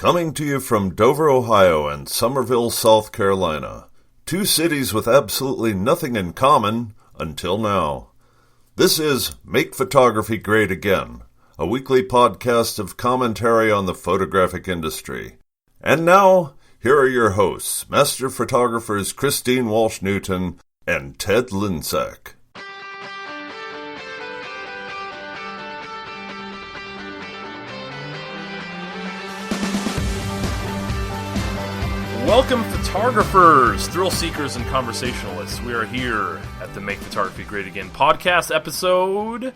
Coming to you from Dover, Ohio and Somerville, South Carolina. Two cities with absolutely nothing in common until now. This is Make Photography Great Again, a weekly podcast of commentary on the photographic industry. And now, here are your hosts, master photographers Christine Walsh-Newton and Ted Linsack. Welcome, photographers, thrill seekers, and conversationalists. We are here at the Make Photography Great Again podcast, episode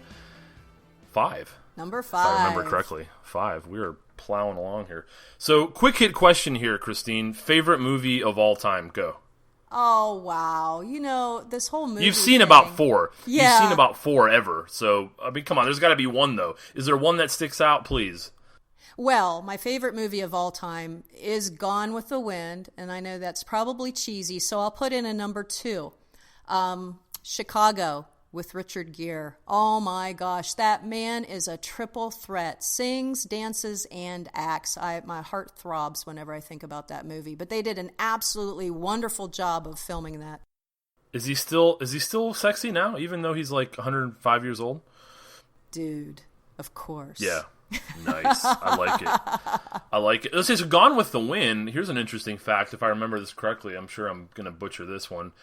5. Number 5. If I remember correctly. 5. We are plowing along here. So, quick hit question here, Christine. Favorite movie of all time? Go. Oh, wow. You know, this whole movie You've seen thing. about 4. Yeah. You've seen about 4 ever. So, I mean, come on. There's got to be one, though. Is there one that sticks out? Please. Well, my favorite movie of all time is Gone with the Wind, and I know that's probably cheesy, so I'll put in a number 2. Chicago with Richard Gere. Oh my gosh, that man is a triple threat. Sings, dances, and acts. My heart throbs whenever I think about that movie. But they did an absolutely wonderful job of filming that. Is he still sexy now, even though he's like 105 years old? Dude, of course. Yeah. Nice. I like it. Let's say, so Gone with the Wind, here's an interesting fact. If I remember this correctly, I'm sure I'm going to butcher this one.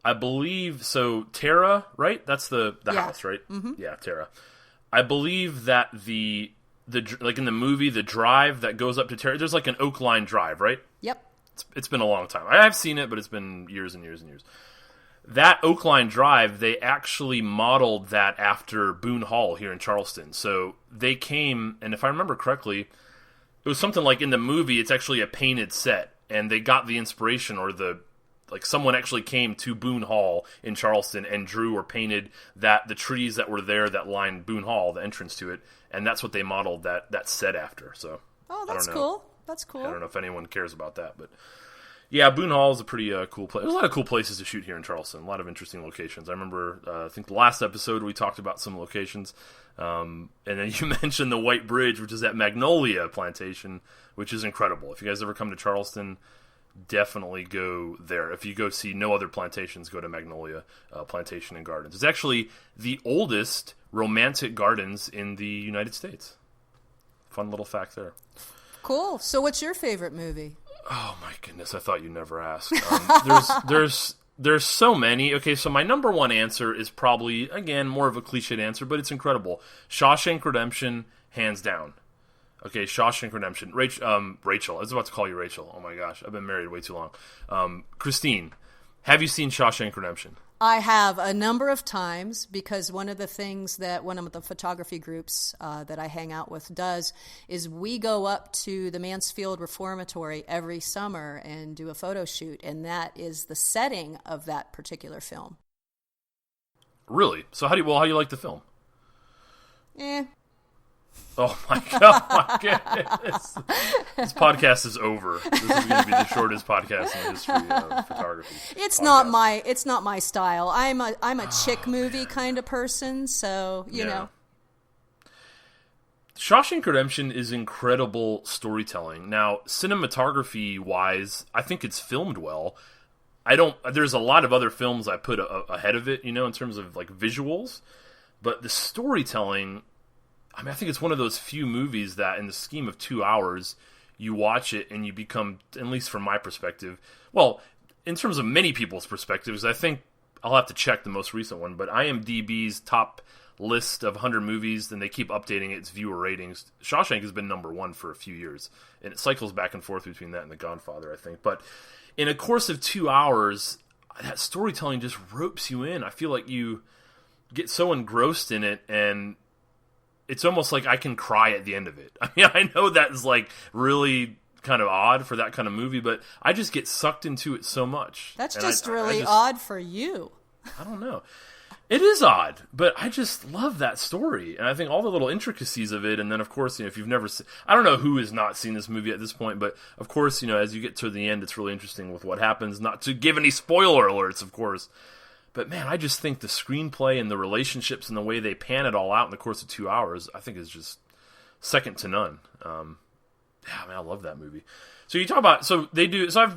I believe, so Tara, right? That's the house, right? Mm-hmm. Yeah, Tara. I believe that the like in the movie, the drive that goes up to Tara, there's like an Oak Line Drive, right? Yep. It's been a long time. I have seen it, but it's been years and years and years. That Oak Line Drive, they actually modeled that after Boone Hall here in Charleston. So they came, and if I remember correctly, it was something like in the movie, it's actually a painted set, and they got the inspiration, or someone actually came to Boone Hall in Charleston and drew or painted the trees that were there that lined Boone Hall, the entrance to it, and that's what they modeled that set after. So, oh, that's cool. That's cool. I don't know if anyone cares about that, but yeah, Boone Hall is a pretty cool place. There's a lot of cool places to shoot here in Charleston. A lot of interesting locations. I remember, I think the last episode we talked about some locations, and then you mentioned the White Bridge, which is at Magnolia Plantation, which is incredible. If you guys ever come to Charleston, definitely go there. If you go see no other plantations, go to Magnolia Plantation and Gardens. It's actually the oldest romantic gardens in the United States. Fun little fact there. Cool. So what's your favorite movie? Oh my goodness, I thought you never asked. There's so many. Okay, so my number one answer is probably, again, more of a cliched answer, but it's incredible. Shawshank Redemption, hands down. Okay, Shawshank Redemption. Rachel, I was about to call you Rachel. Oh my gosh, I've been married way too long. Christine, have you seen Shawshank Redemption? I have a number of times, because one of the things that one of the photography groups that I hang out with does is we go up to the Mansfield Reformatory every summer and do a photo shoot, and that is the setting of that particular film. Really? So how do you like the film? Oh my goodness. This podcast is over. This is going to be the shortest podcast in the history of photography. It's not my style. I'm a chick movie kind of person, so you know. Shawshank Redemption is incredible storytelling. Now, cinematography wise, I think it's filmed well. There's a lot of other films I put ahead of it, in terms of like visuals, but the storytelling, I think it's one of those few movies that in the scheme of 2 hours, you watch it and you become, at least from my perspective, well, in terms of many people's perspectives, I think I'll have to check the most recent one, but IMDb's top list of 100 movies, and they keep updating its viewer ratings. Shawshank has been number 1 for a few years, and it cycles back and forth between that and The Godfather, I think. But in a course of 2 hours, that storytelling just ropes you in. I feel like you get so engrossed in it, and it's almost like I can cry at the end of it. I mean, I know that's like really kind of odd for that kind of movie, but I just get sucked into it so much. That's really odd for you. I don't know. It is odd, but I just love that story. And I think all the little intricacies of it, and then of course, if you've never seen, I don't know who has not seen this movie at this point, but of course, as you get to the end, it's really interesting with what happens. Not to give any spoiler alerts, of course. But man, I just think the screenplay and the relationships and the way they pan it all out in the course of 2 hours, I think is just second to none. Yeah, man, I love that movie. So you talk about, so they do, so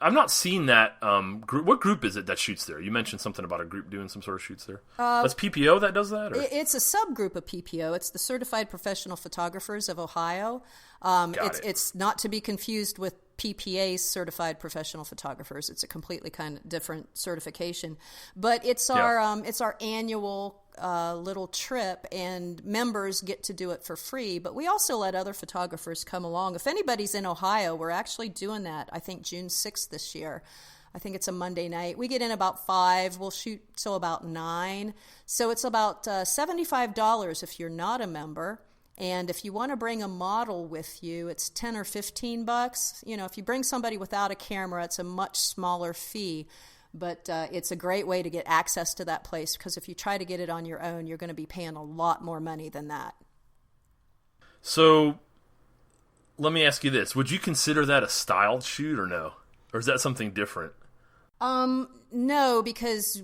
I've not seen that group. What group is it that shoots there? You mentioned something about a group doing some sort of shoots there. That's PPO that does that? Or? It's a subgroup of PPO. It's the Certified Professional Photographers of Ohio. It's not to be confused with PPA's Certified Professional Photographers. It's a completely kind of different certification. But it's our annual little trip, and members get to do it for free. But we also let other photographers come along. If anybody's in Ohio, we're actually doing that, I think, June 6th this year. I think it's a Monday night. We get in about 5. We'll shoot till about 9. So it's about $75 if you're not a member. And if you want to bring a model with you, it's $10 or $15. You know, if you bring somebody without a camera, it's a much smaller fee. But it's a great way to get access to that place, because if you try to get it on your own, you're going to be paying a lot more money than that. So let me ask you this. Would you consider that a styled shoot or no? Or is that something different? No, because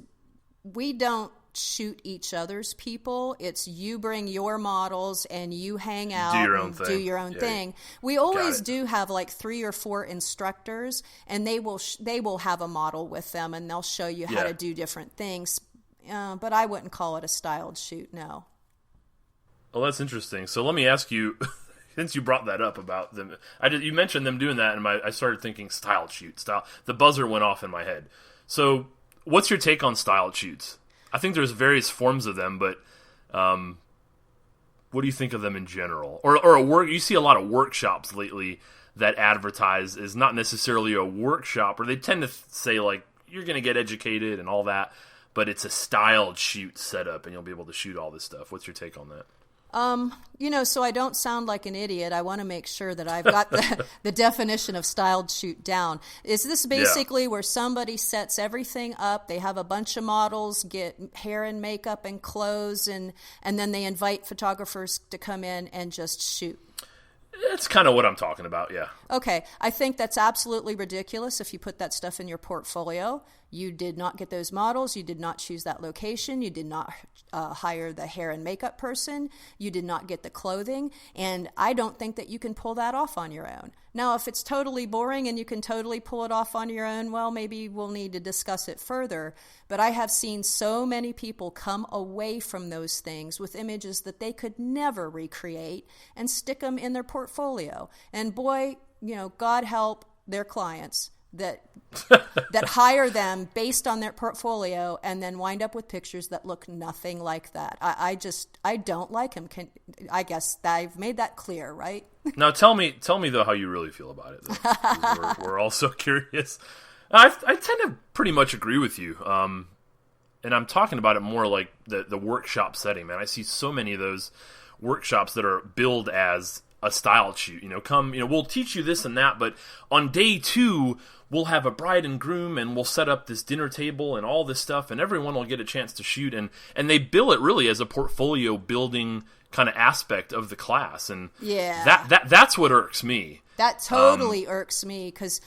we don't shoot each other's people. It's you bring your models and you hang out and do your own thing. We always do have like 3 or 4 instructors, and they will have a model with them, and they'll show you how to do different things. But I wouldn't call it a styled shoot, no. Oh, that's interesting. So let me ask you, since you brought that up about them, you mentioned them doing that, and I started thinking styled shoot. The buzzer went off in my head. So what's your take on styled shoots? I think there's various forms of them, but what do you think of them in general? Or you see a lot of workshops lately that advertise is not necessarily a workshop, or they tend to say like you're going to get educated and all that, but it's a styled shoot setup and you'll be able to shoot all this stuff. What's your take on that? So I don't sound like an idiot. I want to make sure that I've got the definition of styled shoot down. Is this basically where somebody sets everything up, they have a bunch of models, get hair and makeup and clothes, and then they invite photographers to come in and just shoot? It's kind of what I'm talking about, yeah. Okay, I think that's absolutely ridiculous if you put that stuff in your portfolio. You did not get those models. You did not choose that location. You did not hire the hair and makeup person. You did not get the clothing. And I don't think that you can pull that off on your own. Now, if it's totally boring and you can totally pull it off on your own, well, maybe we'll need to discuss it further. But I have seen so many people come away from those things with images that they could never recreate and stick them in their portfolio. And boy, God help their clients that hire them based on their portfolio and then wind up with pictures that look nothing like that. I don't like him. I guess I've made that clear, right? Now tell me though how you really feel about it. Though. We're all so curious. I tend to pretty much agree with you. And I'm talking about it more like the workshop setting, man. I see so many of those workshops that are billed as a styled shoot. We'll teach you this and that, but on day 2, we'll have a bride and groom, and we'll set up this dinner table and all this stuff, and everyone will get a chance to shoot. And they bill it really as a portfolio building kind of aspect of the class. And that's what irks me. That totally irks me, because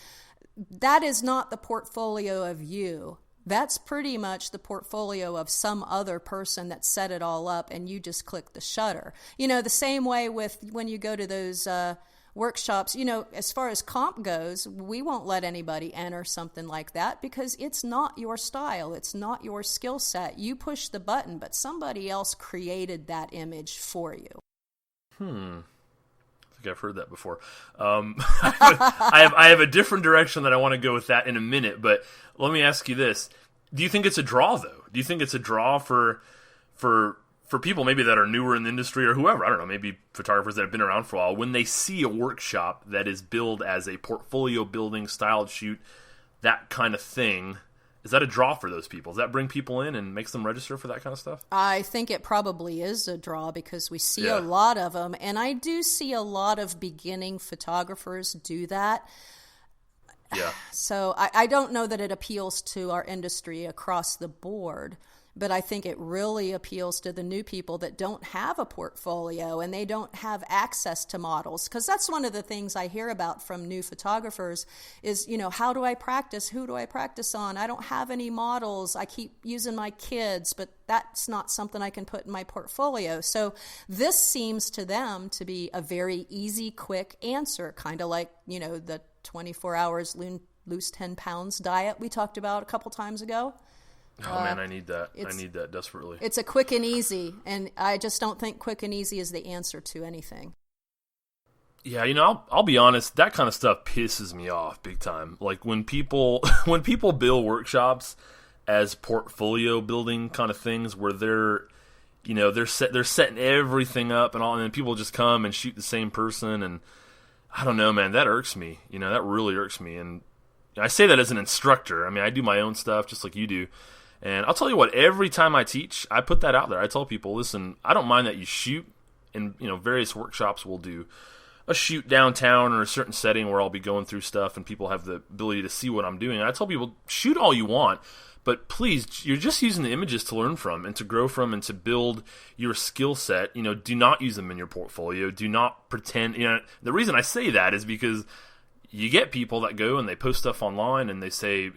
that is not the portfolio of you. That's pretty much the portfolio of some other person that set it all up, and you just click the shutter. The same way with when you go to those workshops, as far as comp goes, we won't let anybody enter something like that because it's not your style. It's not your skill set. You push the button, but somebody else created that image for you. I think I've heard that before. I have a different direction that I want to go with that in a minute, but let me ask you this. Do you think it's a draw, though? Do you think it's a draw for people maybe that are newer in the industry or whoever, I don't know, maybe photographers that have been around for a while, when they see a workshop that is billed as a portfolio building, styled shoot, that kind of thing, is that a draw for those people? Does that bring people in and makes them register for that kind of stuff? I think it probably is a draw because we see a lot of them, and I do see a lot of beginning photographers do that. Yeah. So I don't know that it appeals to our industry across the board. But I think it really appeals to the new people that don't have a portfolio and they don't have access to models. Because that's one of the things I hear about from new photographers is, how do I practice? Who do I practice on? I don't have any models. I keep using my kids, but that's not something I can put in my portfolio. So this seems to them to be a very easy, quick answer, kind of like, the 24 hours lose 10 pounds diet we talked about a couple times ago. Oh man, I need that. I need that desperately. It's a quick and easy, and I just don't think quick and easy is the answer to anything. Yeah, I'll be honest, that kind of stuff pisses me off big time. Like when people bill workshops as portfolio building kind of things where they're setting everything up and all, and then people just come and shoot the same person, and I don't know, man, that irks me. That really irks me, and I say that as an instructor. I mean, I do my own stuff just like you do. And I'll tell you what, every time I teach, I put that out there. I tell people, listen, I don't mind that you shoot, and various workshops will do a shoot downtown or a certain setting where I'll be going through stuff and people have the ability to see what I'm doing. And I tell people, shoot all you want, but please, you're just using the images to learn from and to grow from and to build your skill set. Do not use them in your portfolio. Do not pretend. The reason I say that is because you get people that go and they post stuff online and they say,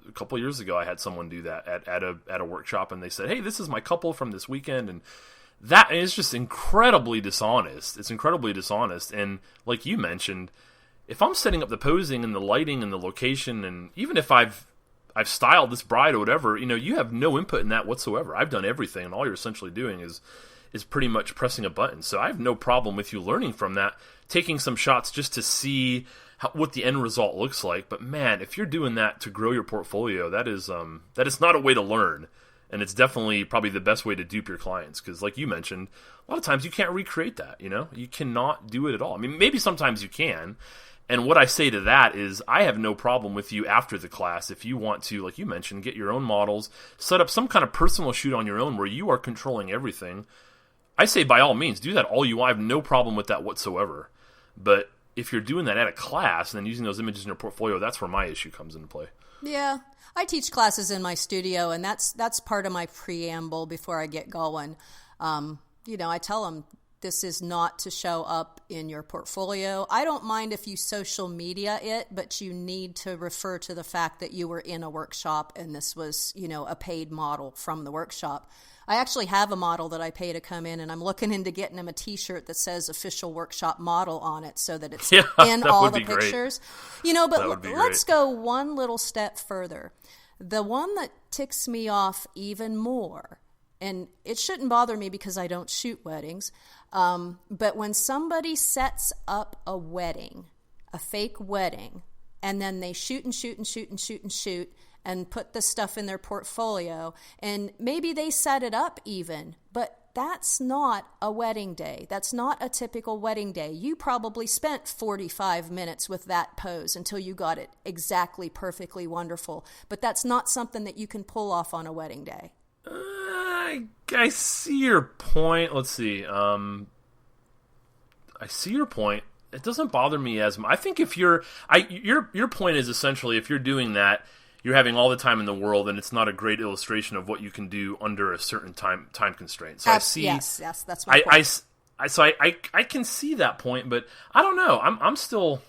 a couple years ago, I had someone do that at a workshop, and they said, "Hey, this is my couple from this weekend," and that is just incredibly dishonest. It's incredibly dishonest, and like you mentioned, if I'm setting up the posing and the lighting and the location, and even if I've styled this bride or whatever, you have no input in that whatsoever. I've done everything, and all you're essentially doing is pretty much pressing a button. So I have no problem with you learning from that, taking some shots just to see what the end result looks like. But man, if you're doing that to grow your portfolio, that is not a way to learn, and it's definitely probably the best way to dupe your clients, because like you mentioned, a lot of times you can't recreate that. You cannot do it at all. I mean, maybe sometimes you can, and what I say to that is I have no problem with you after the class if you want to, like you mentioned, get your own models, set up some kind of personal shoot on your own where you are controlling everything. I say by all means, do that all you want. I have no problem with that whatsoever. But if you're doing that at a class and then using those images in your portfolio, that's where my issue comes into play. Yeah, I teach classes in my studio, and that's part of my preamble before I get going. I tell them this is not to show up in your portfolio. I don't mind if you social media it, but you need to refer to the fact that you were in a workshop and this was, a paid model from the workshop. I actually have a model that I pay to come in, and I'm looking into getting him a T-shirt that says official workshop model on it so that it's in all the pictures. But let's go one little step further. The one that ticks me off even more, and it shouldn't bother me because I don't shoot weddings, but when somebody sets up a wedding, a fake wedding, and then they shoot and shoot and shoot and shoot and shoot, and put the stuff in their portfolio, and maybe they set it up even, but that's not a wedding day. That's not a typical wedding day. You probably spent 45 minutes with that pose until you got it exactly perfectly wonderful, but that's not something that you can pull off on a wedding day. I see your point. Let's see. I see your point. It doesn't bother me as much. I think if your point is essentially if you're doing that, you're having all the time in the world, and it's not a great illustration of what you can do under a certain time constraint. So yes, that's my point. I can see that point, but I don't know. I'm still.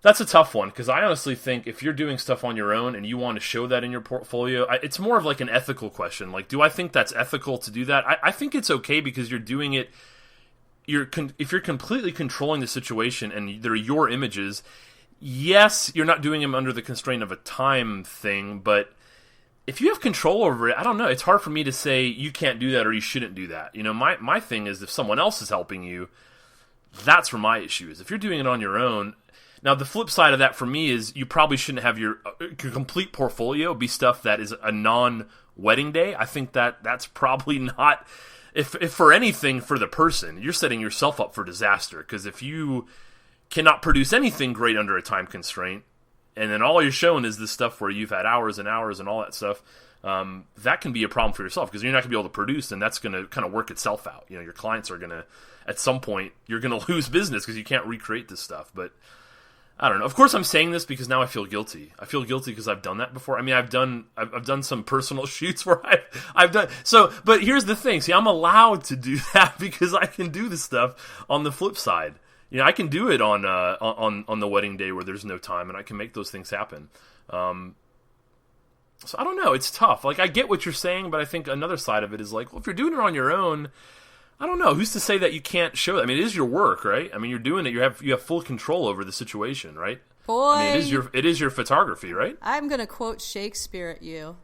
That's a tough one, because I honestly think if you're doing stuff on your own and you want to show that in your portfolio, it's more of like an ethical question. Like, do I think that's ethical to do that? I think it's okay because you're doing it. If you're completely controlling the situation and they're your images. Yes, you're not doing them under the constraint of a time thing, but if you have control over it, I don't know. It's hard for me to say you can't do that or you shouldn't do that. My thing is if someone else is helping you, that's where my issue is. If you're doing it on your own. Now, the flip side of that for me is you probably shouldn't have your complete portfolio be stuff that is a non-wedding day. I think that's probably not, if for anything, for the person. You're setting yourself up for disaster, because if you cannot produce anything great under a time constraint, and then all you're showing is this stuff where you've had hours and hours and all that stuff, that can be a problem for yourself, because you're not going to be able to produce, and that's going to kind of work itself out. Your clients are going to, at some point, you're going to lose business because you can't recreate this stuff. But I don't know. Of course, I'm saying this because now I feel guilty. I feel guilty because I've done that before. I mean, I've done some personal shoots where I've done so. But here's the thing. See, I'm allowed to do that because I can do the stuff on the flip side. You know, I can do it on the wedding day where there's no time, and I can make those things happen. So I don't know. It's tough. Like, I get what you're saying, but I think another side of it is like, well, if you're doing it on your own, I don't know. Who's to say that you can't show that? I mean, it is your work, right? I mean, you're doing it. You have full control over the situation, right? Boy, I mean, it is your photography, right? I'm going to quote Shakespeare at you.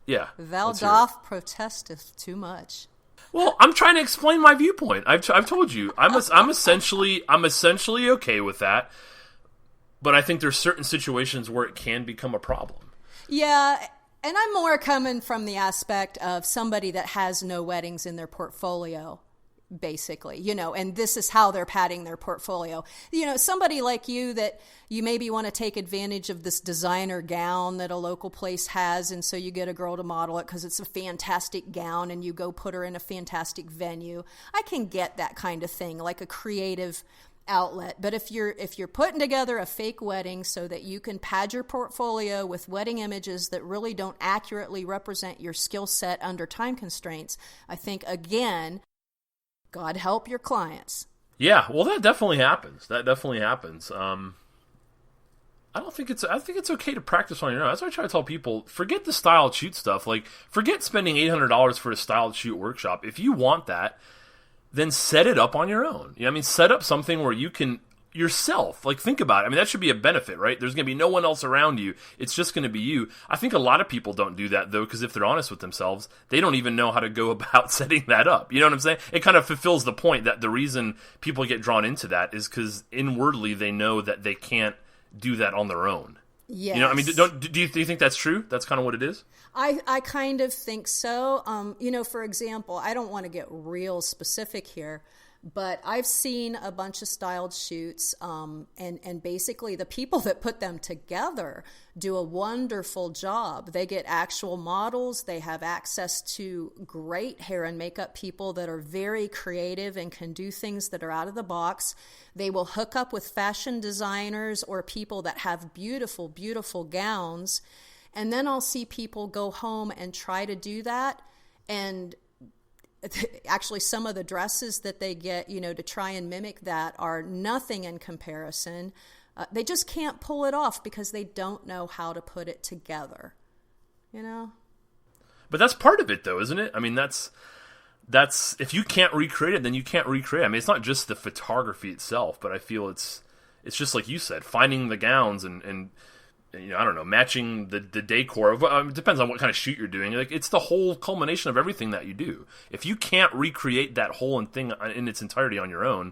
Yeah. Thou doth protesteth too much. Well, I'm trying to explain my viewpoint. I've told you. I'm essentially okay with that, but I think there's certain situations where it can become a problem. Yeah. And I'm more coming from the aspect of somebody that has no weddings in their portfolio, basically, you know, and this is how they're padding their portfolio. You know, somebody like you that you maybe want to take advantage of this designer gown that a local place has, and so you get a girl to model it because it's a fantastic gown and you go put her in a fantastic venue. I can get that kind of thing, like a creative outlet. But if you're putting together a fake wedding so that you can pad your portfolio with wedding images that really don't accurately represent your skill set under time constraints, I think, again, God help your clients. Yeah, well, that definitely happens. I think it's okay to practice on your own. That's why I try to tell people, forget the styled shoot stuff. Like, forget spending $800 for a styled shoot workshop. If you want that, then set it up on your own. You know what I mean? Set up something where you can yourself, like, think about it. I mean, that should be a benefit, right? There's going to be no one else around you. It's just going to be you. I think a lot of people don't do that, though, because if they're honest with themselves, they don't even know how to go about setting that up. You know what I'm saying? It kind of fulfills the point that the reason people get drawn into that is because inwardly they know that they can't do that on their own. Yes. You know, I mean, do you think that's true? That's kind of what it is? I kind of think so. You know, for example, I don't want to get real specific here, but I've seen a bunch of styled shoots, and basically the people that put them together do a wonderful job. They get actual models. They have access to great hair and makeup people that are very creative and can do things that are out of the box. They will hook up with fashion designers or people that have beautiful, beautiful gowns. And then I'll see people go home and try to do that. And actually, some of the dresses that they get, you know, to try and mimic that are nothing in comparison. They just can't pull it off because they don't know how to put it together, you know? But that's part of it, though, isn't it? I mean, that's if you can't recreate it, then you can't recreate it. I mean, it's not just the photography itself, but I feel it's just like you said, finding the gowns and you know, I don't know, matching the decor. It depends on what kind of shoot you're doing. Like, it's the whole culmination of everything that you do. If you can't recreate that whole thing in its entirety on your own,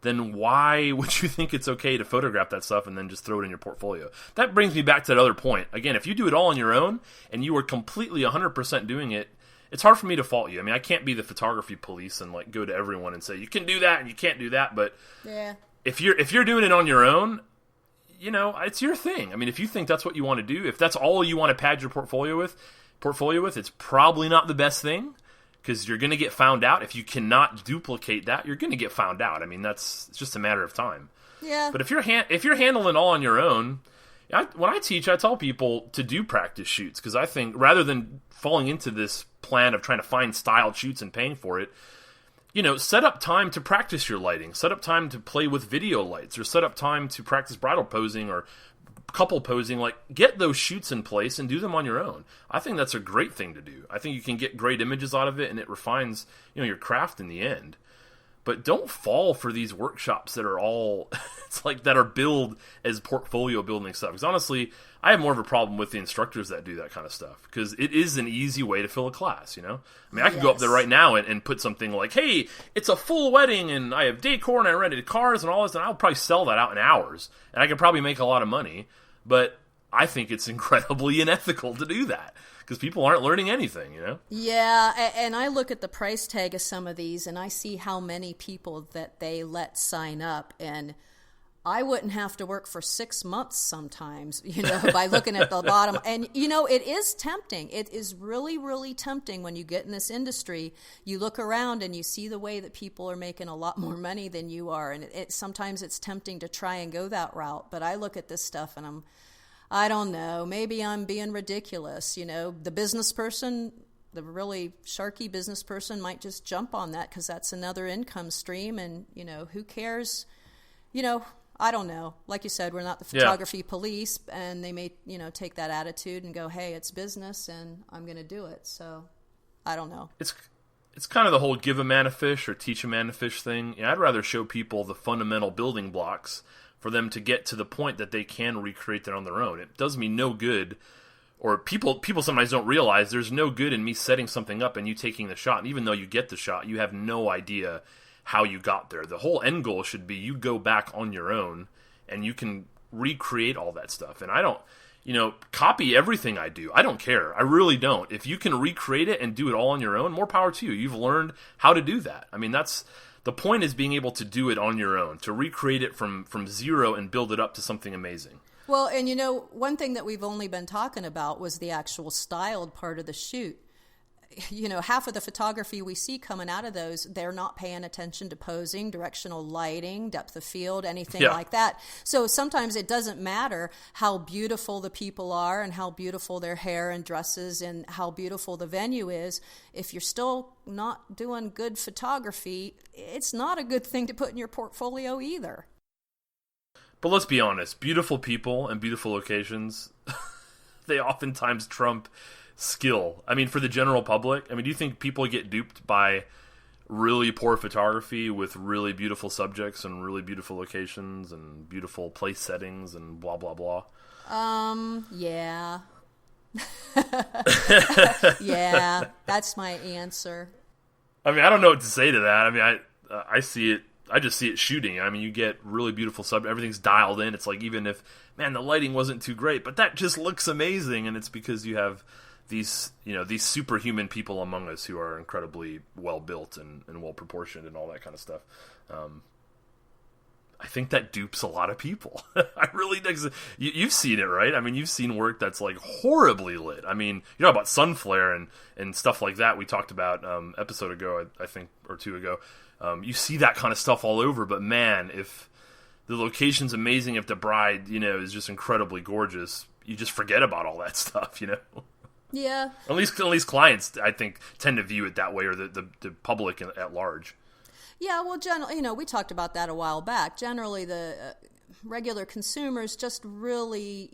then why would you think it's okay to photograph that stuff and then just throw it in your portfolio? That brings me back to that other point. Again, if you do it all on your own and you are completely 100% doing it, it's hard for me to fault you. I mean, I can't be the photography police and like go to everyone and say you can do that and you can't do that. But yeah, if you're doing it on your own, you know, it's your thing. I mean, if you think that's what you want to do, if that's all you want to pad your portfolio with, it's probably not the best thing because you're going to get found out. If you cannot duplicate that, you're going to get found out. I mean, it's just a matter of time. Yeah. But if you're handling all on your own, when I teach, I tell people to do practice shoots because I think rather than falling into this plan of trying to find styled shoots and paying for it, you know, set up time to practice your lighting, set up time to play with video lights, or set up time to practice bridal posing or couple posing. Like, get those shoots in place and do them on your own. I think that's a great thing to do. I think you can get great images out of it, and it refines, you know, your craft in the end. But don't fall for these workshops that are all, it's like, that are billed as portfolio building stuff. Because honestly, I have more of a problem with the instructors that do that kind of stuff. Because it is an easy way to fill a class, you know? I mean, I could go up there right now and put something like, hey, it's a full wedding, and I have decor, and I rented cars, and all this, and I'll probably sell that out in hours. And I could probably make a lot of money. But I think it's incredibly unethical to do that. Because people aren't learning anything, you know? Yeah, and I look at the price tag of some of these, and I see how many people that they let sign up, and I wouldn't have to work for 6 months sometimes, by looking at the bottom. And, it is tempting. It is really, really tempting when you get in this industry. You look around and you see the way that people are making a lot more money than you are. And sometimes it's tempting to try and go that route. But I look at this stuff and I don't know, maybe I'm being ridiculous. The business person, the really sharky business person might just jump on that because that's another income stream. And, who cares? I don't know. Like you said, we're not the photography police, and they may, take that attitude and go, hey, it's business and I'm going to do it. So I don't know. It's kind of the whole give a man a fish or teach a man a fish thing. I'd rather show people the fundamental building blocks for them to get to the point that they can recreate that on their own. It does me no good, or people sometimes don't realize there's no good in me setting something up and you taking the shot. And even though you get the shot, you have no idea how you got there. The whole end goal should be you go back on your own and you can recreate all that stuff. And I don't, copy everything I do. I don't care. I really don't. If you can recreate it and do it all on your own, more power to you. You've learned how to do that. I mean, that's the point, is being able to do it on your own, to recreate it from zero and build it up to something amazing. Well, and one thing that we've only been talking about was the actual styled part of the shoot. Half of the photography we see coming out of those, they're not paying attention to posing, directional lighting, depth of field, anything like that. So sometimes it doesn't matter how beautiful the people are and how beautiful their hair and dresses and how beautiful the venue is. If you're still not doing good photography, it's not a good thing to put in your portfolio either. But let's be honest, beautiful people and beautiful locations, they oftentimes trump skill. I mean, for the general public, do you think people get duped by really poor photography with really beautiful subjects and really beautiful locations and beautiful place settings and blah, blah, blah? Yeah. Yeah, that's my answer. I don't know what to say to that. I see it. I just see it shooting. You get really beautiful everything's dialed in. It's like, even if, man, the lighting wasn't too great, but that just looks amazing. And it's because you have these superhuman people among us who are incredibly well built and well proportioned and all that kind of stuff. I think that dupes a lot of people. I really think you've seen it, right? You've seen work that's like horribly lit. About sun flare and stuff like that. We talked about episode ago, I think, or two ago. You see that kind of stuff all over. But man, if the location's amazing, if the bride, is just incredibly gorgeous, you just forget about all that stuff, Yeah. At least clients, I think, tend to view it that way, or the public at large. Yeah, well, generally, we talked about that a while back. Generally, the regular consumers just really,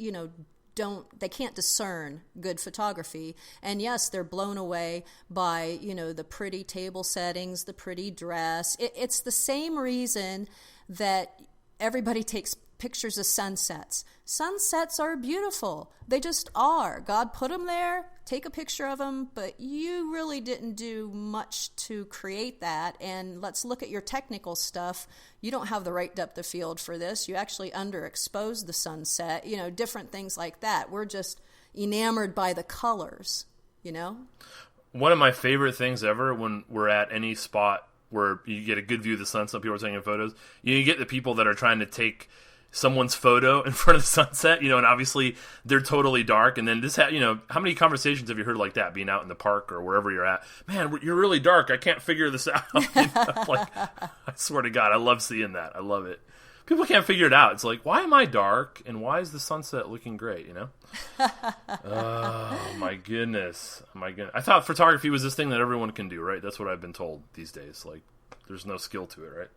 they can't discern good photography. And yes, they're blown away by, the pretty table settings, the pretty dress. It's the same reason that everybody takes pictures of sunsets. Sunsets are beautiful. They just are. God put them there. Take a picture of them, but you really didn't do much to create that. And let's look at your technical stuff. You don't have the right depth of field for this. You actually underexposed the sunset, different things like that. We're just enamored by the colors, One of my favorite things ever, when we're at any spot where you get a good view of the sunset, people are taking photos, you get the people that are trying to take someone's photo in front of the sunset, and obviously they're totally dark. And then how many conversations have you heard like that, being out in the park or wherever you're at? Man, you're really dark. I can't figure this out. I swear to God, I love seeing that. I love it. People can't figure it out. It's like, why am I dark and why is the sunset looking great? Oh my goodness. I thought photography was this thing that everyone can do, right? That's what I've been told these days. Like, there's no skill to it, right?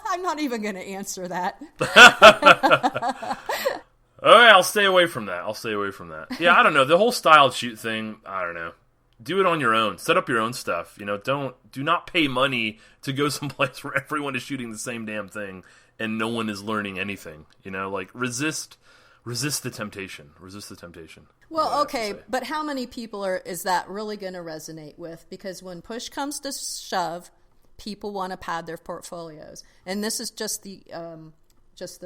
I'm not even going to answer that. All right, I'll stay away from that. Yeah, I don't know. The whole styled shoot thing, I don't know. Do it on your own. Set up your own stuff. Do not pay money to go someplace where everyone is shooting the same damn thing and no one is learning anything. Resist the temptation. Resist the temptation. Well, okay, but how many people is that really going to resonate with? Because when push comes to shove, people want to pad their portfolios, and this is just the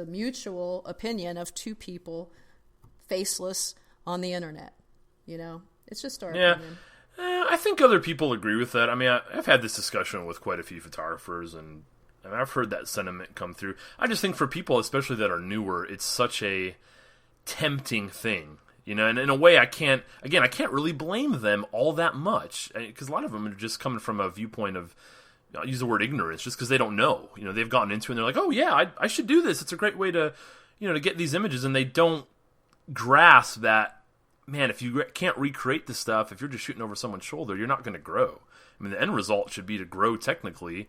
mutual opinion of two people, faceless, on the internet. It's just our opinion. I think other people agree with that. I've had this discussion with quite a few photographers, and And I've heard that sentiment come through. I just think for people, especially that are newer, it's such a tempting thing. And in a way, I can't really blame them all that much, because a lot of them are just coming from a viewpoint of, I'll use the word ignorance, just because they don't know. They've gotten into it and they're like, oh yeah, I should do this. It's a great way to, to get these images, and they don't grasp that, man, if you can't recreate this stuff, if you're just shooting over someone's shoulder, you're not going to grow. I mean, the end result should be to grow technically,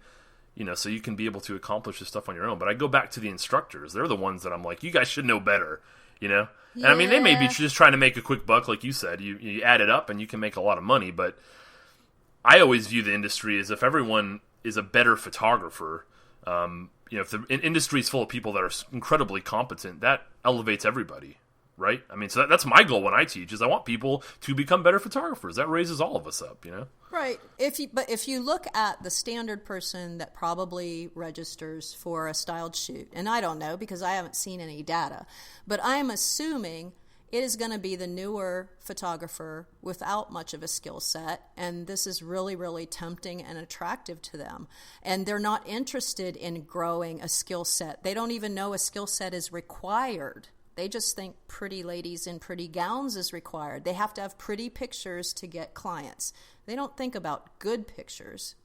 so you can be able to accomplish this stuff on your own. But I go back to the instructors. They're the ones that I'm like, you guys should know better, And I mean, they may be just trying to make a quick buck, like you said. You add it up and you can make a lot of money, but I always view the industry as if everyone is a better photographer. If the industry is full of people that are incredibly competent, that elevates everybody, right? I mean, so that's my goal when I teach, is I want people to become better photographers. That raises all of us up, Right. But if you look at the standard person that probably registers for a styled shoot, and I don't know because I haven't seen any data, but I'm assuming it is going to be the newer photographer without much of a skill set, and this is really, really tempting and attractive to them. And they're not interested in growing a skill set. They don't even know a skill set is required. They just think pretty ladies in pretty gowns is required. They have to have pretty pictures to get clients. They don't think about good pictures.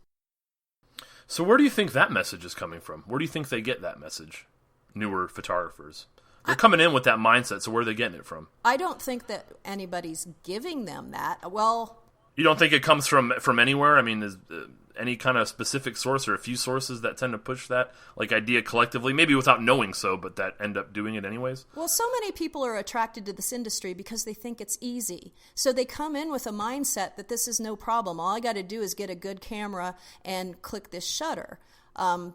So where do you think that message is coming from? Where do you think they get that message? Newer photographers. They're coming in with that mindset, so where are they getting it from? I don't think that anybody's giving them that. Well, you don't think it comes from anywhere? I mean, is any kind of specific source or a few sources that tend to push that idea collectively, maybe without knowing so, but that end up doing it anyways? Well, so many people are attracted to this industry because they think it's easy. So they come in with a mindset that this is no problem. All I got to do is get a good camera and click this shutter.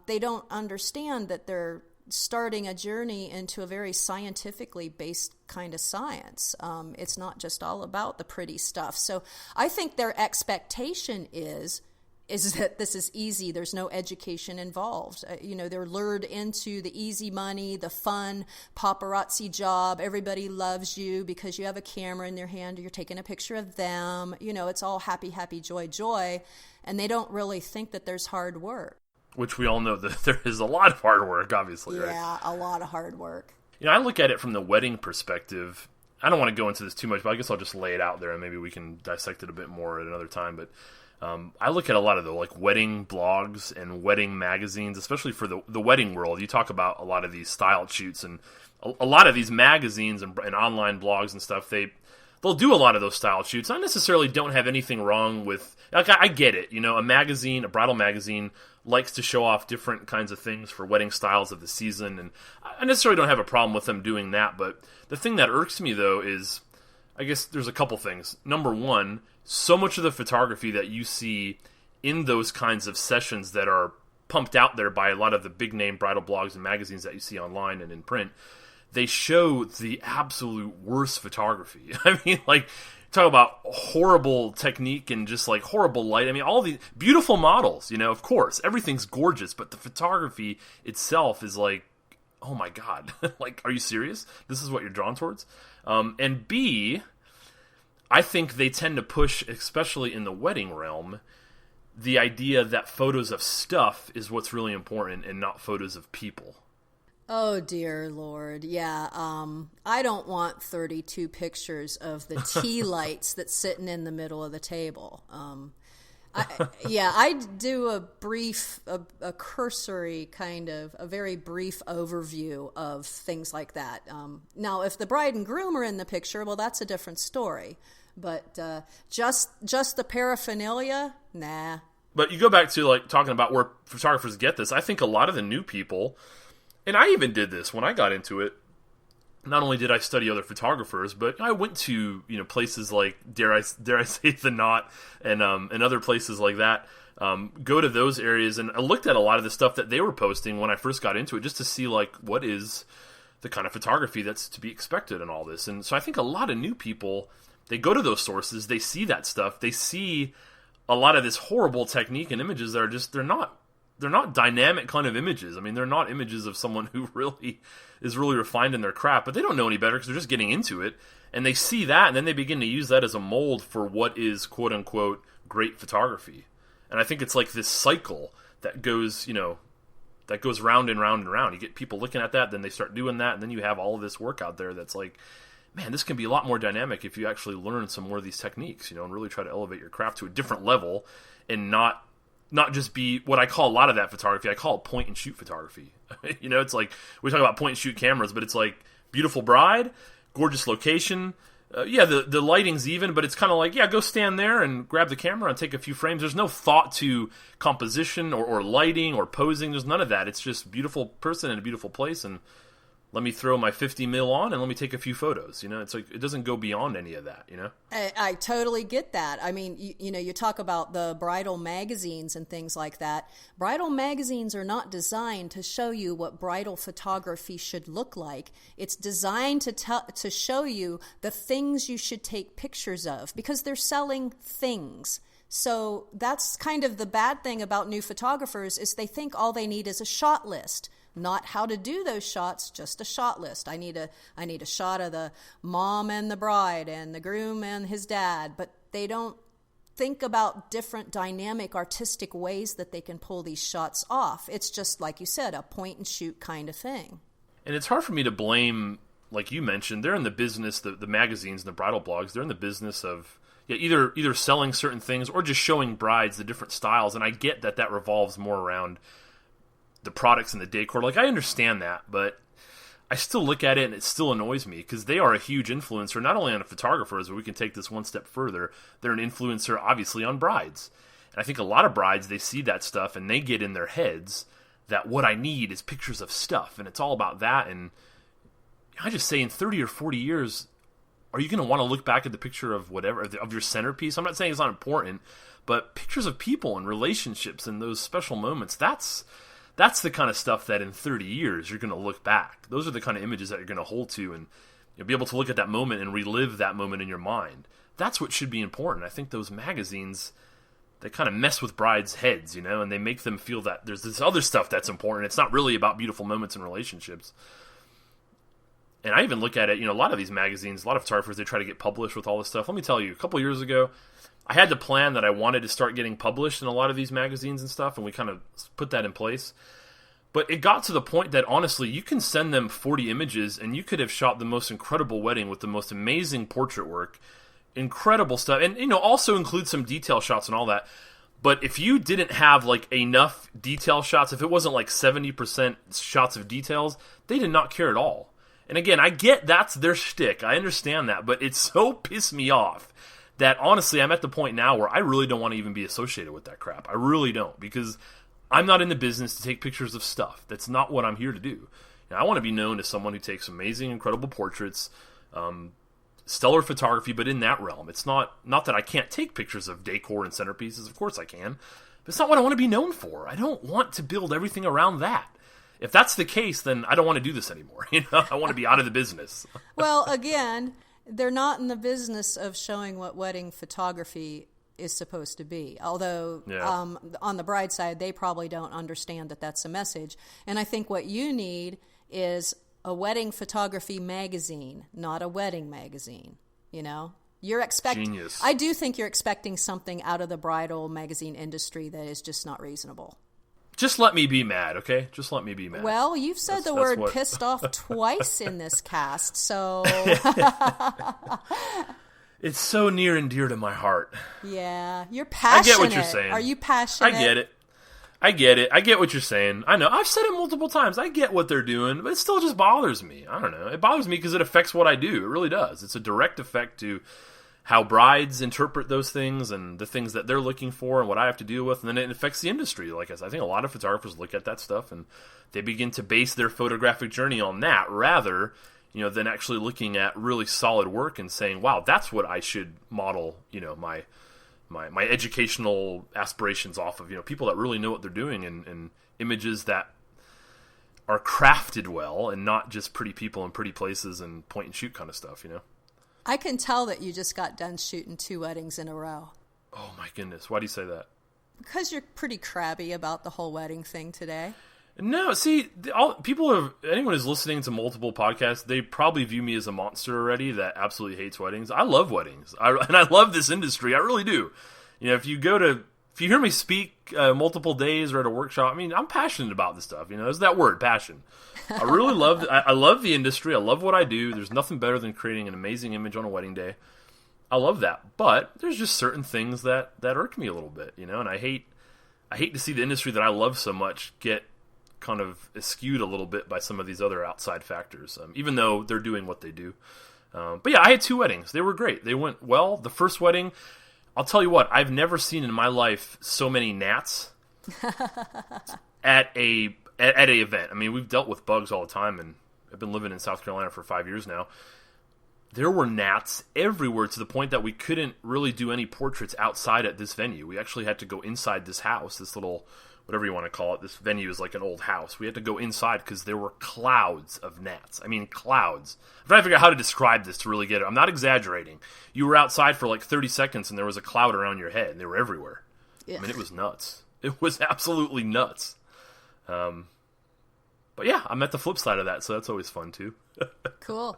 They don't understand that they're starting a journey into a very scientifically based kind of science. It's not just all about the pretty stuff. So I think their expectation is that this is easy. There's no education involved. They're lured into the easy money, the fun paparazzi job. Everybody loves you because you have a camera in their hand. You're taking a picture of them. It's all happy, happy, joy, joy. And they don't really think that there's hard work. Which we all know that there is a lot of hard work, obviously, right? Yeah, a lot of hard work. I look at it from the wedding perspective. I don't want to go into this too much, but I guess I'll just lay it out there and maybe we can dissect it a bit more at another time. But I look at a lot of the wedding blogs and wedding magazines, especially for the wedding world. You talk about a lot of these style shoots, and a lot of these magazines and online blogs and stuff, they'll do a lot of those style shoots. I necessarily don't have anything wrong with, I get it. A bridal magazine likes to show off different kinds of things for wedding styles of the season, and I necessarily don't have a problem with them doing that. But the thing that irks me, though, is, I guess there's a couple things. Number one, so much of the photography that you see in those kinds of sessions that are pumped out there by a lot of the big-name bridal blogs and magazines that you see online and in print, they show the absolute worst photography. I mean, talk about horrible technique and just horrible light. I mean, all the beautiful models, of course, everything's gorgeous, but the photography itself is oh my God, are you serious? This is what you're drawn towards? And B, I think they tend to push, especially in the wedding realm, the idea that photos of stuff is what's really important and not photos of people. Oh, dear Lord. Yeah. I don't want 32 pictures of the tea lights that's sitting in the middle of the table. I do a cursory kind of, a very brief overview of things like that. Now, if the bride and groom are in the picture, well, that's a different story. But just the paraphernalia, nah. But you go back to talking about where photographers get this. I think a lot of the new people, and I even did this when I got into it. Not only did I study other photographers, but I went to places like dare I say the Knot and other places like that. Go to those areas, and I looked at a lot of the stuff that they were posting when I first got into it, just to see what is the kind of photography that's to be expected in all this. And so I think a lot of new people, they go to those sources, they see that stuff, they see a lot of this horrible technique and images that are just they're not dynamic kind of images. I mean, they're not images of someone who really is really refined in their craft, but they don't know any better because they're just getting into it. And they see that, and then they begin to use that as a mold for what is, quote-unquote, great photography. And I think it's this cycle that goes, that goes round and round and round. You get people looking at that, then they start doing that, and then you have all of this work out there that's like, man, this can be a lot more dynamic if you actually learn some more of these techniques, you know, and really try to elevate your craft to a different level and not just be what I call a lot of that photography. I call it point and shoot photography. You know, it's like we talk about point and shoot cameras, but it's like beautiful bride, gorgeous location. The lighting's even, but it's kind of like, go stand there and grab the camera and take a few frames. There's no thought to composition or lighting or posing. There's none of that. It's just beautiful person in a beautiful place, and let me throw my 50 mil on and let me take a few photos. You know, it's like it doesn't go beyond any of that, you know? I totally get that. I mean, you talk about the bridal magazines and things like that. Bridal magazines are not designed to show you what bridal photography should look like. It's designed to show you the things you should take pictures of, because they're selling things. So that's kind of the bad thing about new photographers, is they think all they need is a shot list. Not how to do those shots, just a shot list. I need a shot of the mom and the bride and the groom and his dad, but they don't think about different dynamic artistic ways that they can pull these shots off. It's just, like you said, a point and shoot kind of thing. And it's hard for me to blame, like you mentioned, they're in the business, the magazines and the bridal blogs, they're in the business of either selling certain things or just showing brides the different styles. And I get that revolves more around the products and the decor. Like, I understand that, but I still look at it and it still annoys me, because they are a huge influencer, not only on photographers, but we can take this one step further. They're an influencer, obviously, on brides. And I think a lot of brides, they see that stuff and they get in their heads that what I need is pictures of stuff, and it's all about that. And I just say, in 30 or 40 years, are you going to want to look back at the picture of whatever, of your centerpiece? I'm not saying it's not important, but pictures of people and relationships and those special moments, that's the kind of stuff that in 30 years you're going to look back. Those are the kind of images that you're going to hold to, and you'll be able to look at that moment and relive that moment in your mind. That's what should be important. I think those magazines, they kind of mess with brides' heads, you know, and they make them feel that there's this other stuff that's important. It's not really about beautiful moments and relationships. And I even look at it, you know, a lot of these magazines, a lot of photographers, they try to get published with all this stuff. Let me tell you, a couple years ago, I had to plan that I wanted to start getting published in a lot of these magazines and stuff, and we kind of put that in place. But it got to the point that, honestly, you can send them 40 images, and you could have shot the most incredible wedding with the most amazing portrait work, incredible stuff, and, you know, also include some detail shots and all that. But if you didn't have, like, enough detail shots, if it wasn't, like, 70% shots of details, they did not care at all. And again, I get that's their shtick. I understand that, but it so pissed me off that, honestly, I'm at the point now where I really don't want to even be associated with that crap. I really don't, because I'm not in the business to take pictures of stuff. That's not what I'm here to do. Now, I want to be known as someone who takes amazing, incredible portraits, stellar photography, but in that realm. It's not that I can't take pictures of decor and centerpieces. Of course I can. But it's not what I want to be known for. I don't want to build everything around that. If that's the case, then I don't want to do this anymore. You know, I want to be out of the business. Well, again, they're not in the business of showing what wedding photography is supposed to be. Although, on the bride side, they probably don't understand that that's a message. And I think what you need is a wedding photography magazine, not a wedding magazine. You know, Genius. I do think you're expecting something out of the bridal magazine industry that is just not reasonable. Just let me be mad, okay? Just let me be mad. Well, you've said the word pissed off twice in this cast, so... It's so near and dear to my heart. Yeah, you're passionate. I get what you're saying. Are you passionate? I get it. I get what you're saying. I know. I've said it multiple times. I get what they're doing, but it still just bothers me. I don't know. It bothers me because it affects what I do. It really does. It's a direct effect to how brides interpret those things and the things that they're looking for and what I have to deal with, and then it affects the industry. Like I said, I think a lot of photographers look at that stuff and they begin to base their photographic journey on that rather, you know, than actually looking at really solid work and saying, wow, that's what I should model, you know, my educational aspirations off of, you know, people that really know what they're doing and images that are crafted well and not just pretty people in pretty places and point and shoot kind of stuff, you know? I can tell that you just got done shooting 2 weddings in a row. Oh, my goodness. Why do you say that? Because you're pretty crabby about the whole wedding thing today. No, see, anyone who's listening to multiple podcasts, they probably view me as a monster already that absolutely hates weddings. I love weddings. And I love this industry. I really do. You know, if you go to if you hear me speak multiple days or at a workshop, I mean, I'm passionate about this stuff. There's that word, passion. I really love. I love the industry. I love what I do. There's nothing better than creating an amazing image on a wedding day. I love that, but there's just certain things that irk me a little bit, and I hate to see the industry that I love so much get kind of skewed a little bit by some of these other outside factors, even though they're doing what they do. But yeah, I had 2 weddings. They were great. They went well. The first wedding, I'll tell you what, I've never seen in my life so many gnats at a event. I mean, we've dealt with bugs all the time, and I've been living in South Carolina for 5 years now. There were gnats everywhere to the point that we couldn't really do any portraits outside at this venue. We actually had to go inside this house, this little, whatever you want to call it. This venue is like an old house. We had to go inside because there were clouds of gnats. I mean, clouds. I'm trying to figure out how to describe this to really get it. I'm not exaggerating. You were outside for like 30 seconds and there was a cloud around your head, and they were everywhere. Yeah. I mean, it was nuts. It was absolutely nuts. But yeah, I'm at the flip side of that, so that's always fun too. Cool.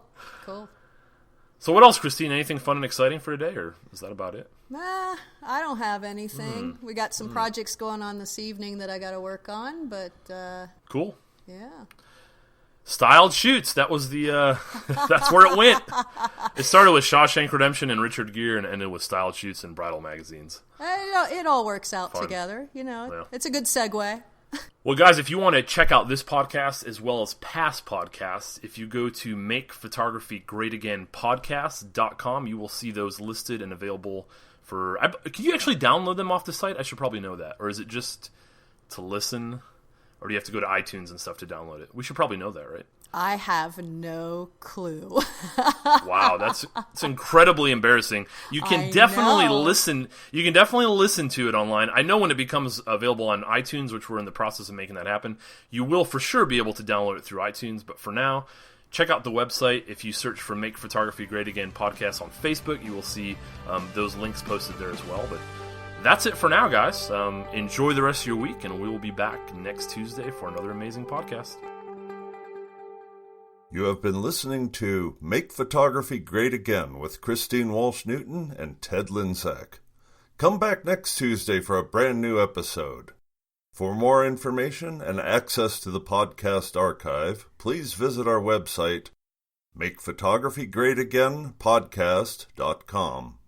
So what else, Christine? Anything fun and exciting for today, or is that about it? Nah, I don't have anything. We got some projects going on this evening that I got to work on, but cool. Yeah. Styled shoots. That was the. That's where it went. It started with Shawshank Redemption and Richard Gere, and ended with Styled Shoots and Bridal magazines. It all works out Fun. Together. Yeah. It's a good segue. Well, guys, if you want to check out this podcast as well as past podcasts, if you go to makephotography.greatagainpodcast.com, you will see those listed and available for... Can you actually download them off the site? I should probably know that. Or is it just to listen? Or do you have to go to iTunes and stuff to download it? We should probably know that, right? I have no clue. Wow, that's incredibly embarrassing. You can definitely listen. You can definitely listen to it online. I know when it becomes available on iTunes, which we're in the process of making that happen, you will for sure be able to download it through iTunes. But for now, check out the website. If you search for Make Photography Great Again podcast on Facebook, you will see those links posted there as well. But that's it for now, guys. Enjoy the rest of your week, and we will be back next Tuesday for another amazing podcast. You have been listening to Make Photography Great Again with Christine Walsh-Newton and Ted Linzak. Come back next Tuesday for a brand new episode. For more information and access to the podcast archive, please visit our website, makephotography.greatagainpodcast.com.